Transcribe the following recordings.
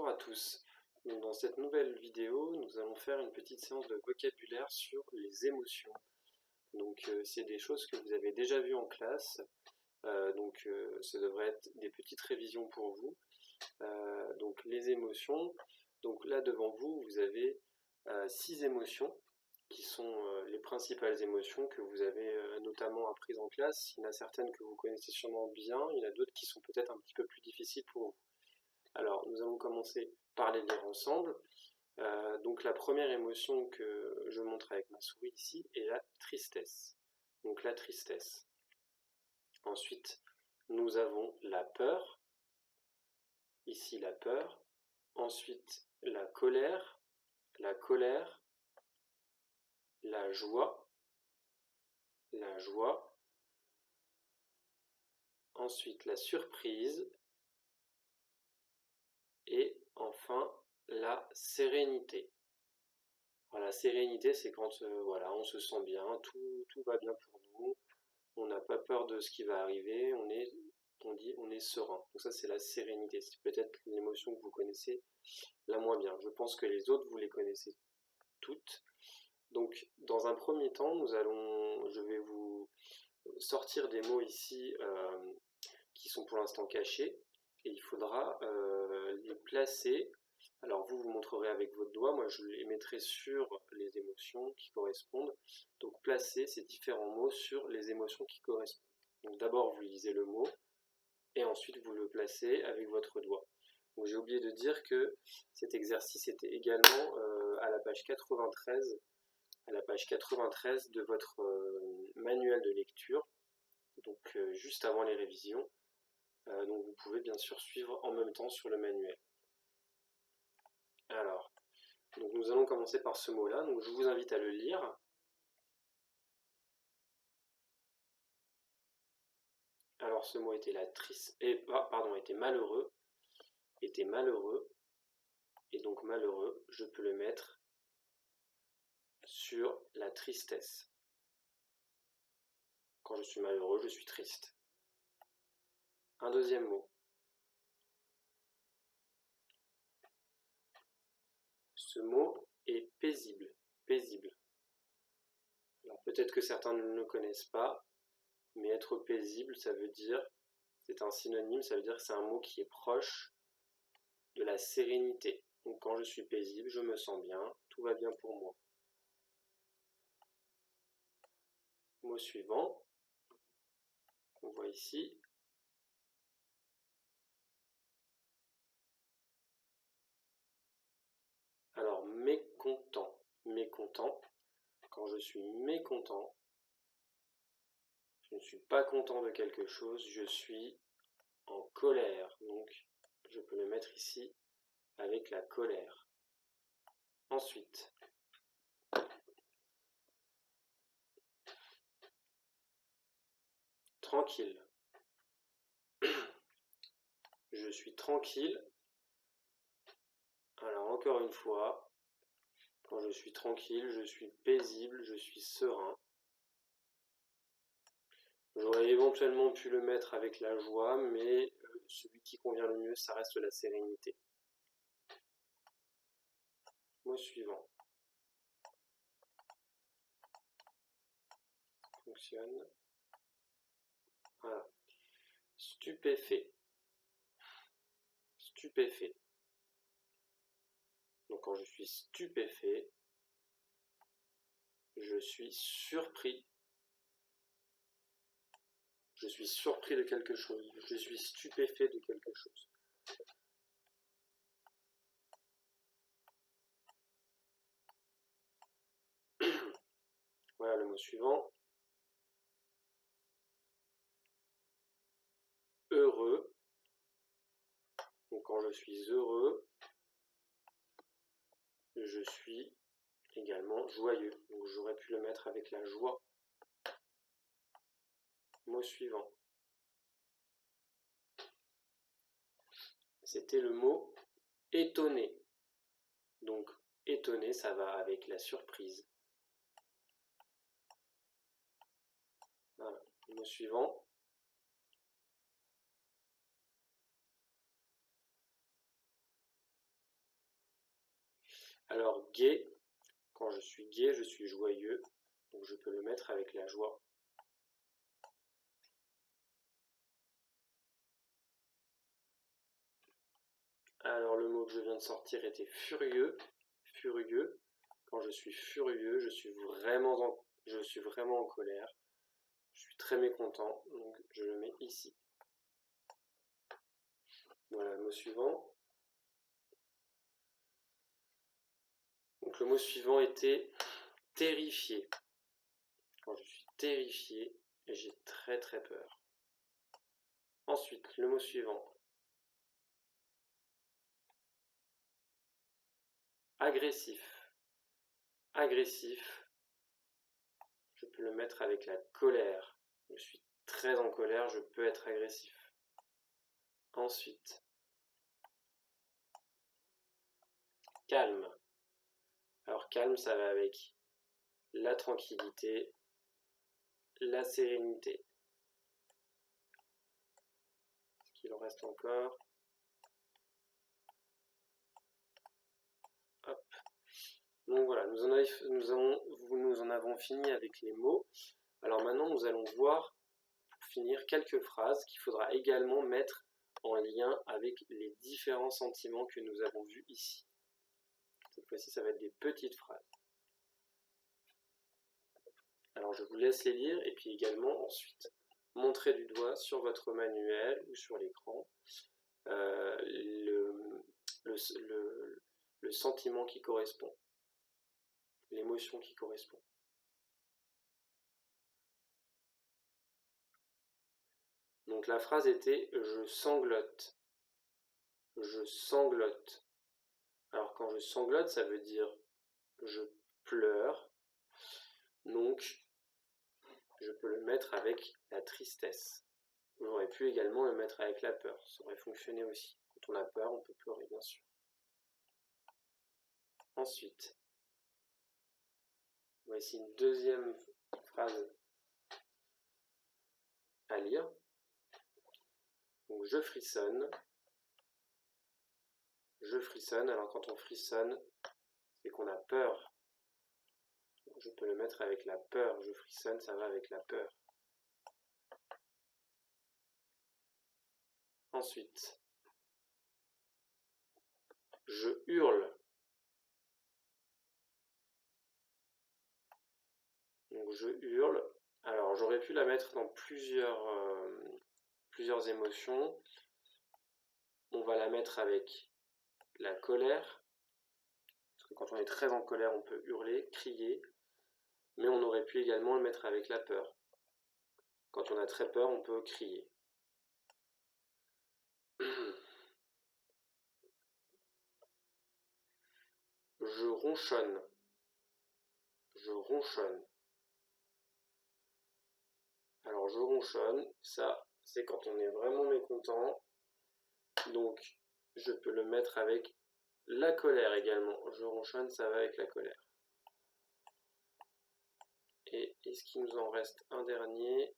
Bonjour à tous. Donc, dans cette nouvelle vidéo, nous allons faire une petite séance de vocabulaire sur les émotions. Donc c'est des choses que vous avez déjà vues en classe, ça devrait être des petites révisions pour vous. Donc les émotions, donc là devant vous, vous avez 6 émotions qui sont les principales émotions que vous avez notamment apprises en classe. Il y en a certaines que vous connaissez sûrement bien, il y en a d'autres qui sont peut-être un petit peu plus difficiles pour vous. Alors, nous allons commencer par les lire ensemble. Donc la première émotion que je montre avec ma souris ici est la tristesse. Donc la tristesse. Ensuite, nous avons la peur. Ici la peur. Ensuite, la colère, la joie, la joie. Ensuite, la surprise. Et enfin, la sérénité. Alors, la sérénité, c'est quand on se sent bien, tout va bien pour nous, on n'a pas peur de ce qui va arriver, on est serein. Donc ça, c'est la sérénité. C'est peut-être l'émotion que vous connaissez la moins bien. Je pense que les autres, vous les connaissez toutes. Donc, dans un premier temps, je vais vous sortir des mots ici qui sont pour l'instant cachés, et il faudra les placer. Alors vous montrerez avec votre doigt, moi je les mettrai sur les émotions qui correspondent. Donc placez ces différents mots sur les émotions qui correspondent. Donc d'abord vous lisez le mot, et ensuite vous le placez avec votre doigt. Donc j'ai oublié de dire que cet exercice était également à la page 93, de votre manuel de lecture, donc juste avant les révisions. Donc vous pouvez bien sûr suivre en même temps sur le manuel. Alors, donc nous allons commencer par ce mot-là, donc je vous invite à le lire. Alors ce mot était était malheureux, et donc malheureux, je peux le mettre sur la tristesse. Quand je suis malheureux, je suis triste. Un deuxième mot. Ce mot est paisible, paisible. Alors peut-être que certains ne le connaissent pas, mais être paisible, ça veut dire, c'est un synonyme, ça veut dire que c'est un mot qui est proche de la sérénité. Donc quand je suis paisible, je me sens bien, tout va bien pour moi. Mot suivant, qu'on voit ici. Alors mécontent, mécontent. Quand je suis mécontent, je ne suis pas content de quelque chose, je suis en colère. Donc je peux le mettre ici avec la colère. Ensuite, tranquille. Je suis tranquille. Alors encore une fois, quand je suis tranquille, je suis paisible, je suis serein. J'aurais éventuellement pu le mettre avec la joie, mais celui qui convient le mieux, ça reste la sérénité. Mot suivant. Fonctionne. Voilà. Stupéfait. Stupéfait. Donc quand je suis stupéfait, je suis surpris. Je suis surpris de quelque chose. Je suis stupéfait de quelque chose. Voilà le mot suivant. Heureux. Donc quand je suis heureux, je suis également joyeux. Donc j'aurais pu le mettre avec la joie. Mot suivant. C'était le mot étonné. Donc étonné, ça va avec la surprise. Voilà. Le mot suivant. Alors gai, quand je suis gai, je suis joyeux, donc je peux le mettre avec la joie. Alors le mot que je viens de sortir était furieux, furieux. Quand je suis furieux, je suis vraiment en colère. Je suis très mécontent, donc je le mets ici. Voilà, le mot suivant. Donc le mot suivant était terrifié. Quand je suis terrifié, j'ai très très peur. Ensuite, le mot suivant. Agressif. Agressif. Je peux le mettre avec la colère. Je suis très en colère, je peux être agressif. Ensuite, calme. Alors calme, ça va avec la tranquillité, la sérénité. Est-ce qu'il en reste encore? Hop. Donc voilà, nous en avons fini avec les mots. Alors maintenant, nous allons voir, pour finir, quelques phrases qu'il faudra également mettre en lien avec les différents sentiments que nous avons vus ici. Cette fois-ci, ça va être des petites phrases. Alors je vous laisse les lire et puis également ensuite montrer du doigt sur votre manuel ou sur l'écran le sentiment qui correspond, l'émotion qui correspond. Donc la phrase était « je sanglote ». Je sanglote. Alors quand je sanglote, ça veut dire je pleure. Donc je peux le mettre avec la tristesse. J'aurais pu également le mettre avec la peur. Ça aurait fonctionné aussi. Quand on a peur, on peut pleurer, bien sûr. Ensuite, voici une deuxième phrase à lire. Donc je frissonne. Je frissonne. Alors quand on frissonne, c'est qu'on a peur. Donc, je peux le mettre avec la peur. Je frissonne, ça va avec la peur. Ensuite, je hurle. Donc je hurle. Alors j'aurais pu la mettre dans plusieurs émotions. On va la mettre avec la colère. Parce que quand on est très en colère, on peut hurler, crier. Mais on aurait pu également le mettre avec la peur. Quand on a très peur, on peut crier. Je ronchonne. Je ronchonne. Alors je ronchonne, ça c'est quand on est vraiment mécontent. Donc je peux le mettre avec la colère également. Je ronchonne, ça va avec la colère. Et est-ce qu'il nous en reste un dernier?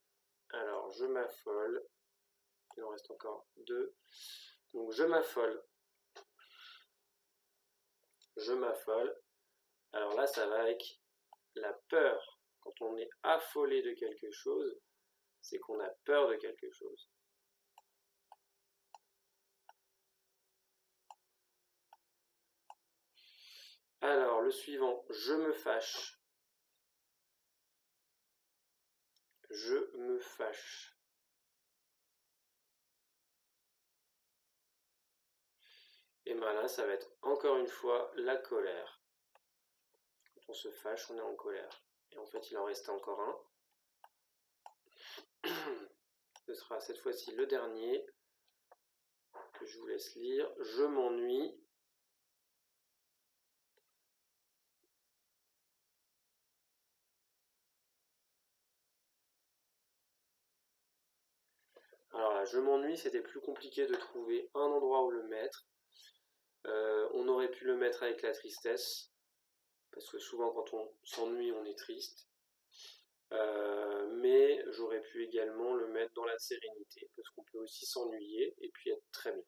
Alors je m'affole. Il en reste encore deux. Donc je m'affole. Je m'affole. Alors là ça va avec la peur. Quand on est affolé de quelque chose, c'est qu'on a peur de quelque chose. Alors, le suivant, je me fâche. Je me fâche. Et bien là, ça va être encore une fois la colère. Quand on se fâche, on est en colère. Et en fait, il en reste encore un. Ce sera cette fois-ci le dernier que je vous laisse lire. Je m'ennuie. Alors là, je m'ennuie, c'était plus compliqué de trouver un endroit où le mettre. On aurait pu le mettre avec la tristesse, parce que souvent quand on s'ennuie, on est triste. Mais j'aurais pu également le mettre dans la sérénité, parce qu'on peut aussi s'ennuyer et puis être très bien.